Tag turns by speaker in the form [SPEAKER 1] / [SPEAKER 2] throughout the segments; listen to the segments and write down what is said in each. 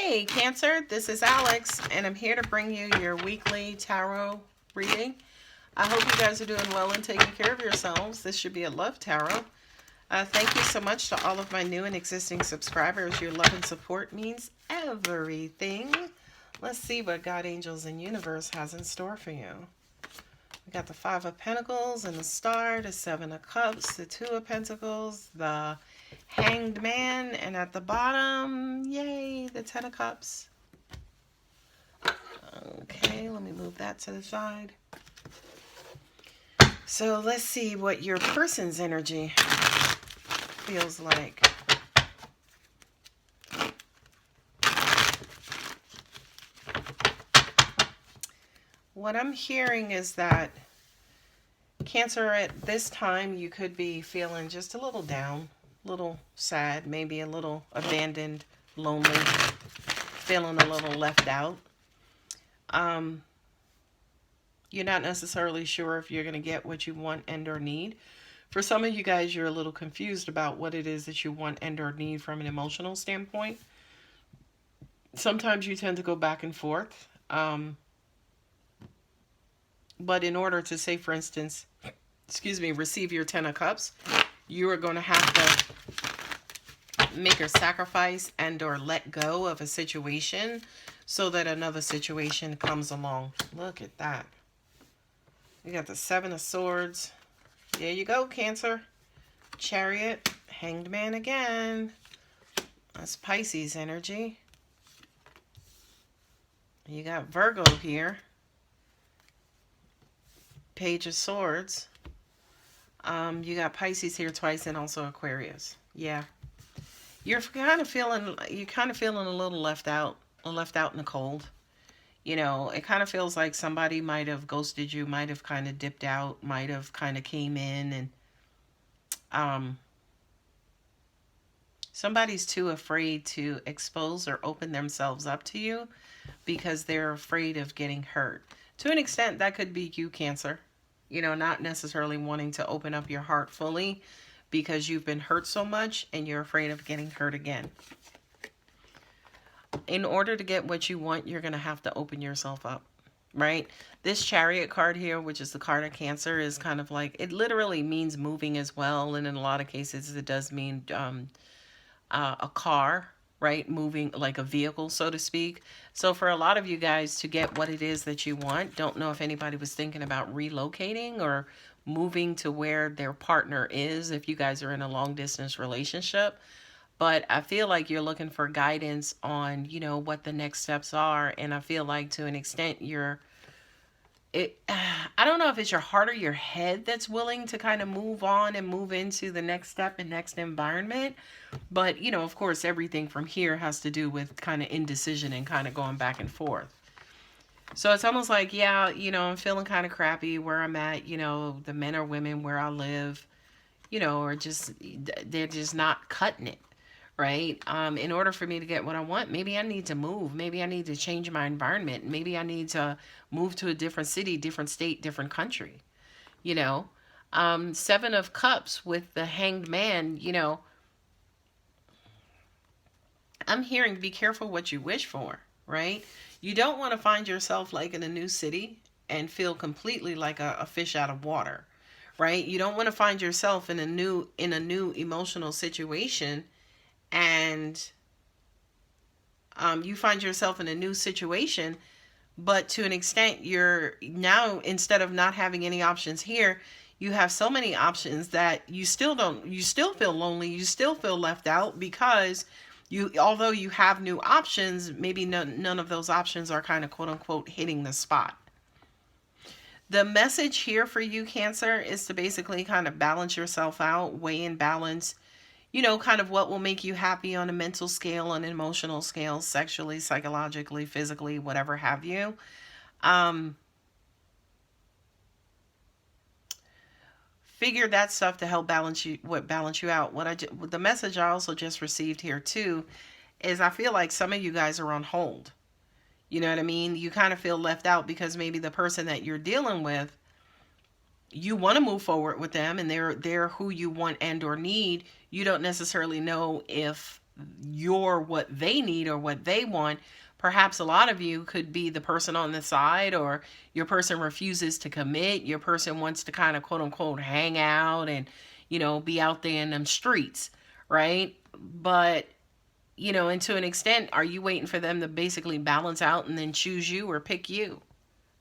[SPEAKER 1] Hey Cancer, this is Alex, and I'm here to bring you your weekly tarot reading. I hope you guys are doing well and taking care of yourselves. This should be a love tarot. Thank you so much to all of my new and existing subscribers. Your love and support means everything. Let's see what God, angels, and universe has in store for you. We got the Five of Pentacles and the Star, the Seven of Cups, the Two of Pentacles, the Hanged Man, and at the bottom, yay, the Ten of Cups. Okay, let me move that to the side. So let's see what your person's energy feels like. What I'm hearing is that Cancer, at this time, you could be feeling just a little down, a little sad, maybe a little abandoned, lonely, feeling a little left out. You're not necessarily sure if you're going to get what you want and or need. For some of you guys, you're a little confused about what it is that you want and or need from an emotional standpoint. Sometimes you tend to go back and forth. But in order to, say, for instance, receive your Ten of Cups, you are going to have to make a sacrifice and or let go of a situation so that another situation comes along. Look at that. You got the Seven of Swords. There you go, Cancer. Chariot, Hanged Man again. That's Pisces energy. You got Virgo here. Page of Swords. You got Pisces here twice and also Aquarius. Yeah. You're kind of feeling a little left out in the cold. You know, it kind of feels like somebody might have ghosted you, might have kind of dipped out, might have kind of came in, and somebody's too afraid to expose or open themselves up to you because they're afraid of getting hurt. To an extent, that could be you, Cancer. You know, not necessarily wanting to open up your heart fully because you've been hurt so much and you're afraid of getting hurt again. In order to get what you want, you're going to have to open yourself up, right? This Chariot card here, which is the card of Cancer, is kind of like, it literally means moving as well. And in a lot of cases, it does mean a car, right? Moving, like a vehicle, so to speak. So for a lot of you guys to get what it is that you want, don't know if anybody was thinking about relocating or moving to where their partner is if you guys are in a long distance relationship. But I feel like you're looking for guidance on, you know, what the next steps are. And I feel like to an extent I don't know if it's your heart or your head that's willing to kind of move on and move into the next step and next environment. But, you know, of course, everything from here has to do with kind of indecision and kind of going back and forth. So it's almost like, yeah, you know, I'm feeling kind of crappy where I'm at. You know, the men or women where I live, you know, they're just not cutting it. Right? In order for me to get what I want, maybe I need to move. Maybe I need to change my environment. Maybe I need to move to a different city, different state, different country. You know, Seven of Cups with the Hanged Man, you know, I'm hearing be careful what you wish for, right? You don't want to find yourself like in a new city and feel completely like a fish out of water, right? You don't want to find yourself in a new emotional situation and you find yourself in a new situation, but to an extent you're now, instead of not having any options here, you have so many options that you still feel lonely, you still feel left out because although you have new options, maybe none of those options are kind of quote unquote hitting the spot. The message here for you, Cancer, is to basically kind of balance yourself out, weigh and balance, you know, kind of what will make you happy on a mental scale, on an emotional scale, sexually, psychologically, physically, whatever have you. Figure that stuff to help balance you out. The message I also just received here too is I feel like some of you guys are on hold. You know what I mean? You kind of feel left out because maybe the person that you're dealing with, you want to move forward with them and they're who you want and or need. You don't necessarily know if what they need or what they want. Perhaps a lot of you could be the person on the side, or your person refuses to commit. Your person wants to kind of quote unquote hang out and, be out there in them streets, right? But, and to an extent, are you waiting for them to basically balance out and then choose you or pick you?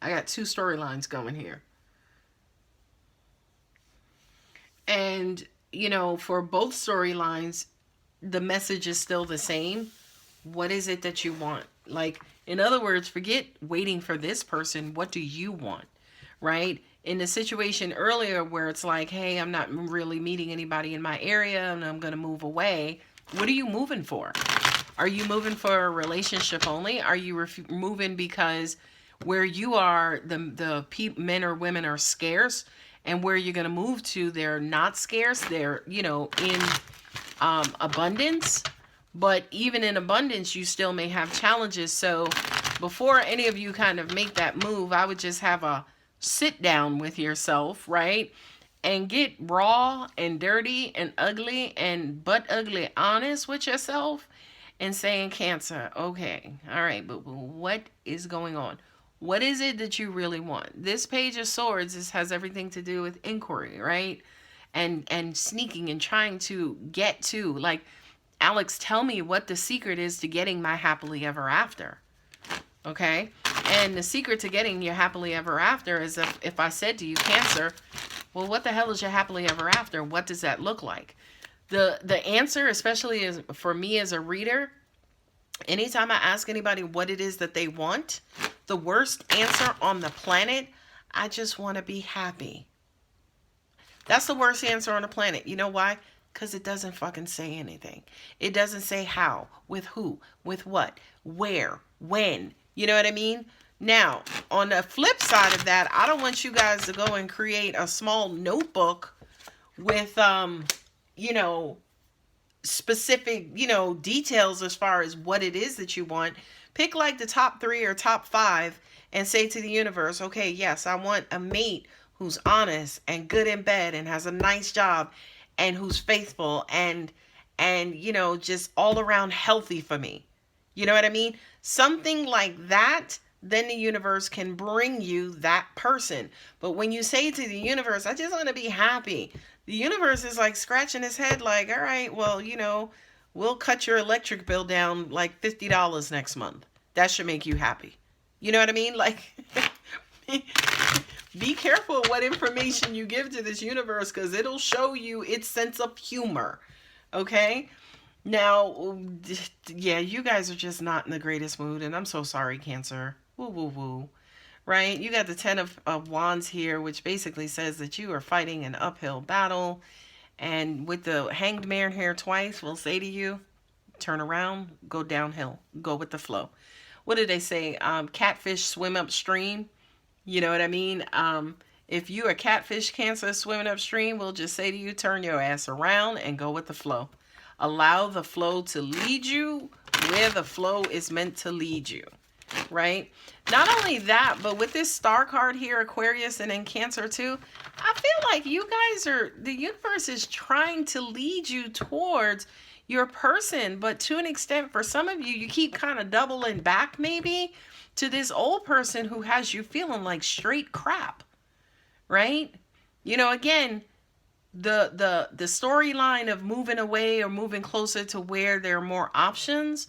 [SPEAKER 1] I got two storylines going here. And, for both storylines, the message is still the same. What is it that you want? Like, in other words, forget waiting for this person. What do you want? Right? In the situation earlier where it's like, hey, I'm not really meeting anybody in my area and I'm going to move away. What are you moving for? Are you moving for a relationship only? Are you moving because where you are, the men or women are scarce, and where you're going to move to, they're not scarce. They're, in abundance. But even in abundance, you still may have challenges. So before any of you kind of make that move, I would just have a sit down with yourself, right? And get raw and dirty and ugly and butt ugly honest with yourself and saying, Cancer, okay, all right, but what is going on? What is it that you really want? This Page of Swords has everything to do with inquiry, right? And sneaking and trying to get to, like, Alex, tell me what the secret is to getting my happily ever after. Okay? And the secret to getting your happily ever after is if I said to you, Cancer, well, what the hell is your happily ever after? What does that look like? The answer, especially for me as a reader, anytime I ask anybody what it is that they want, the worst answer on the planet, I just want to be happy. That's the worst answer on the planet. You know why? Because it doesn't fucking say anything. It doesn't say how, with who, with what, where, when. You know what I mean? Now, on the flip side of that, I don't want you guys to go and create a small notebook with, specific, details as far as what it is that you want. Pick like the top 3 or top 5 and say to the universe, okay, yes, I want a mate who's honest and good in bed and has a nice job and who's faithful and just all around healthy for me. You know what I mean? Something like that, then the universe can bring you that person. But when you say to the universe, I just want to be happy, the universe is like scratching his head like, all right, well, we'll cut your electric bill down like $50 next month. That should make you happy. You know what I mean? Like, be careful what information you give to this universe, because it'll show you its sense of humor. Okay? Now, yeah, you guys are just not in the greatest mood, and I'm so sorry, Cancer. Woo, woo, woo. Right? You got the 10 of Wands here, which basically says that you are fighting an uphill battle. And with the Hanged Man here twice, we'll say to you, turn around, go downhill, go with the flow. What did they say? Catfish swim upstream. You know what I mean? If you're a catfish, Cancer, swimming upstream, we'll just say to you, turn your ass around and go with the flow. Allow the flow to lead you where the flow is meant to lead you, right? Not only that, but with this star card here, Aquarius, and in Cancer too, I feel like you guys the universe is trying to lead you towards your person, but to an extent, for some of you, you keep kind of doubling back maybe to this old person who has you feeling like straight crap, right? Again, the storyline of moving away or moving closer to where there are more options,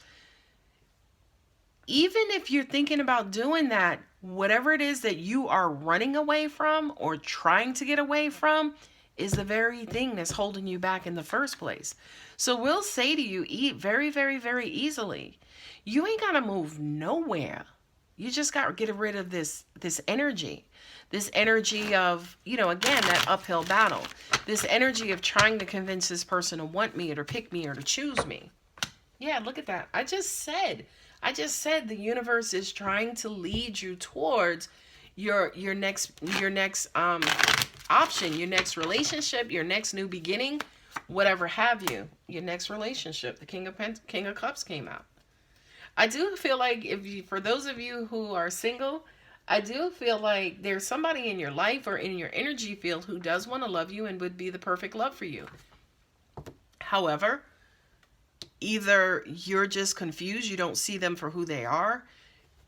[SPEAKER 1] even if you're thinking about doing that, whatever it is that you are running away from or trying to get away from is the very thing that's holding you back in the first place. So we'll say to you, eat very, very, very easily, you ain't got to move nowhere. You just got to get rid of this energy. This energy of, again, that uphill battle. This energy of trying to convince this person to want me or to pick me or to choose me. Yeah, look at that. I just said the universe is trying to lead you towards your next option, your next relationship, your next new beginning, whatever have you. Your next relationship. The King of Cups came out. I do feel like for those of you who are single, I do feel like there's somebody in your life or in your energy field who does want to love you and would be the perfect love for you. However, Either you're just confused, you don't see them for who they are,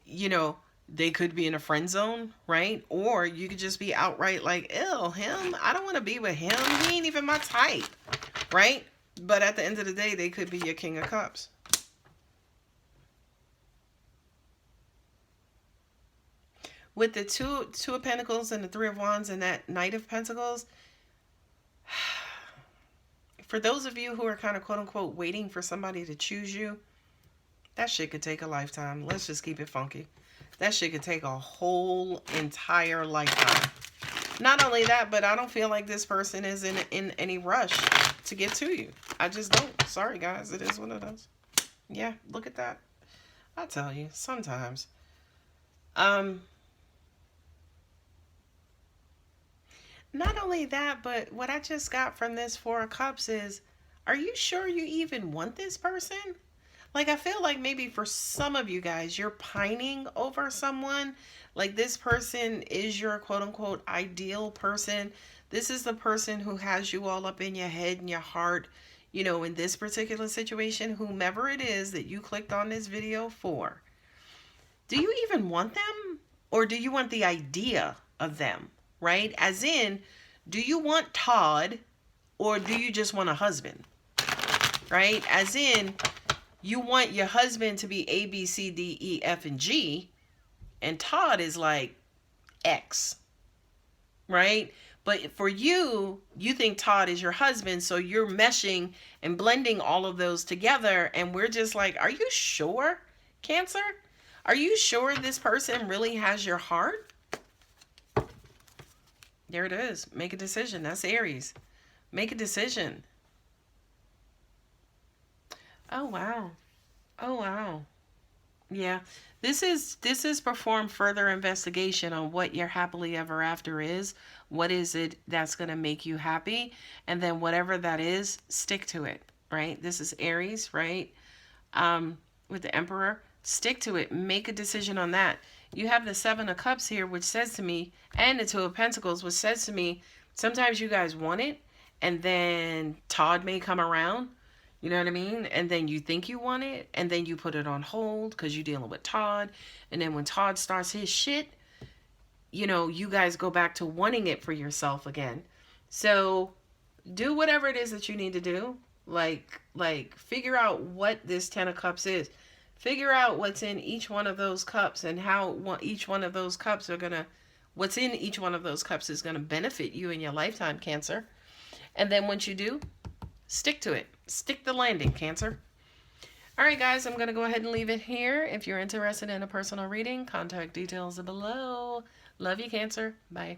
[SPEAKER 1] you know, they could be in a friend zone, right? Or you could just be outright like, ew, him, I don't want to be with him. He ain't even my type, right? But at the end of the day, they could be your King of Cups. With the two of Pentacles and the Three of Wands and that Knight of Pentacles, for those of you who are kind of quote unquote waiting for somebody to choose you, that shit could take a lifetime. Let's just keep it funky. That shit could take a whole entire lifetime. Not only that, but I don't feel like this person is in any rush to get to you. I just don't. Sorry, guys. It is what it is. Yeah, look at that. I tell you, sometimes. Not only that, but what I just got from this Four of Cups is, are you sure you even want this person? Like, I feel like maybe for some of you guys, you're pining over someone. Like, this person is your quote-unquote ideal person. This is the person who has you all up in your head and your heart, you know, in this particular situation, whomever it is that you clicked on this video for. Do you even want them? Or do you want the idea of them, right? As in, do you want Todd or do you just want a husband, right? As in, you want your husband to be A, B, C, D, E, F, and G, and Todd is like X, right? But for you, you think Todd is your husband, so you're meshing and blending all of those together, and we're just like, are you sure, Cancer? Are you sure this person really has your heart? There it is. Make a decision. That's Aries. Make a decision. Oh, wow. Oh, wow. Yeah. This is perform further investigation on what your happily ever after is. What is it that's going to make you happy? And then whatever that is, stick to it, right? This is Aries, right? With the Emperor. Stick to it. Make a decision on that. You have the Seven of Cups here, which says to me, and the Two of Pentacles, which says to me, sometimes you guys want it, and then Todd may come around. You know what I mean? And then you think you want it, and then you put it on hold because you're dealing with Todd. And then when Todd starts his shit, you know, you guys go back to wanting it for yourself again. So do whatever it is that you need to do. Like figure out what this Ten of Cups is. Figure out what's in each one of those cups and how each one of those cups are going to, what's in each one of those cups is going to benefit you in your lifetime, Cancer. And then once you do, stick to it. Stick the landing, Cancer. All right, guys, I'm going to go ahead and leave it here. If you're interested in a personal reading, contact details are below. Love you, Cancer. Bye.